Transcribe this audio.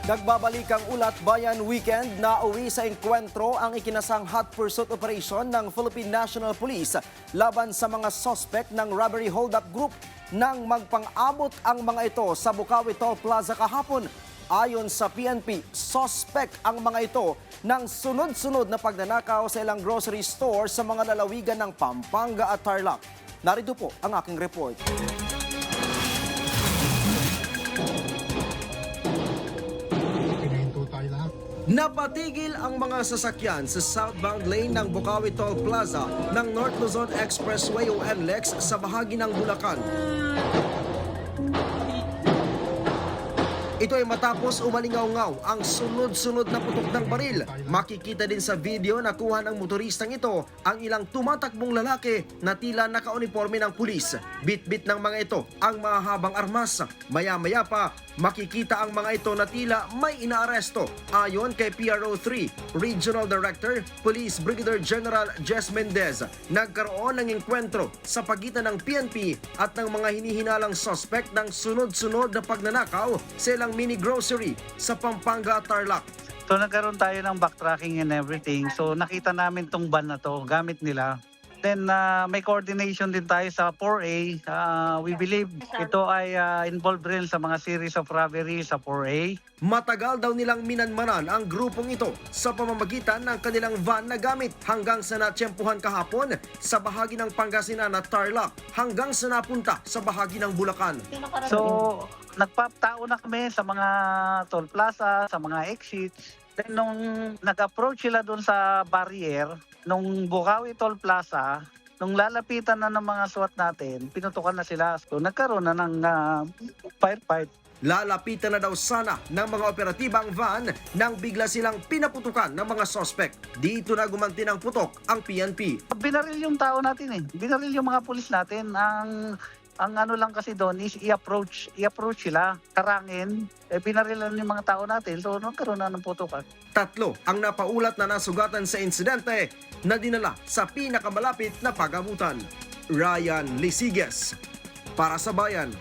Nagbabalik ang Ulat Bayan Weekend na uwi sa engkwentro ang ikinasang hot pursuit operation ng Philippine National Police laban sa mga suspect ng robbery hold-up group nang magpang-abot ang mga ito sa Bukawi Toll Plaza kahapon. Ayon sa PNP, suspect ang mga ito ng sunod-sunod na pagnanakaw sa ilang grocery store sa mga lalawigan ng Pampanga at Tarlac. Narito po ang aking report. Napatigil ang mga sasakyan sa southbound lane ng Bukawi Toll Plaza ng North Luzon Expressway o NLEX sa bahagi ng Bulacan. Ito ay matapos umalingaw-ngaw ang sunod-sunod na putok ng baril. Makikita din sa video na kuha ng motoristang ito ang ilang tumatakbong lalaki na tila nakauniforme ng pulis. Bit-bit ng mga ito ang mahahabang armas. Maya-maya pa, makikita ang mga ito na tila may inaaresto. Ayon kay PRO3 Regional Director, Police Brigadier General Jess Mendez, nagkaroon ng engkwentro sa pagitan ng PNP at ng mga hinihinalang suspect ng sunod-sunod na pagnanakaw sa ilang mini grocery sa Pampanga at Tarlac. So nagkaroon tayo ng backtracking and everything. So nakita namin tong van na to, gamit nila. Then may coordination din tayo sa 4A. We believe ito ay involved rin sa mga series of robbery sa 4A. Matagal daw nilang minanmanan ang grupong ito sa pamamagitan ng kanilang van na gamit hanggang sa natsyempuhan kahapon sa bahagi ng Pangasinan at Tarlac hanggang sa napunta sa bahagi ng Bulacan. So nagpapatao na kami sa mga toll plaza, sa mga exits. Then nung nag-approach sila doon sa barrier, nung Bukawi Toll Plaza, nung lalapitan na ng mga SWAT natin, pinutukan na sila. So nagkaroon na ng firefight. Lalapitan na daw sana ng mga operatibang van nang bigla silang pinaputukan ng mga suspect. Dito na gumanti ng putok ang PNP. Binaril yung tao natin eh. Binaril yung mga pulis natin. Ang ano lang kasi doon is i-approach sila, karangin, pinarilan yung mga tao natin, so nagkaroon na ng putukan. 3 ang napaulat na nasugatan sa insidente na dinala sa pinakamalapit na pagamutan. Ryan Lisiges, para sa Bayan.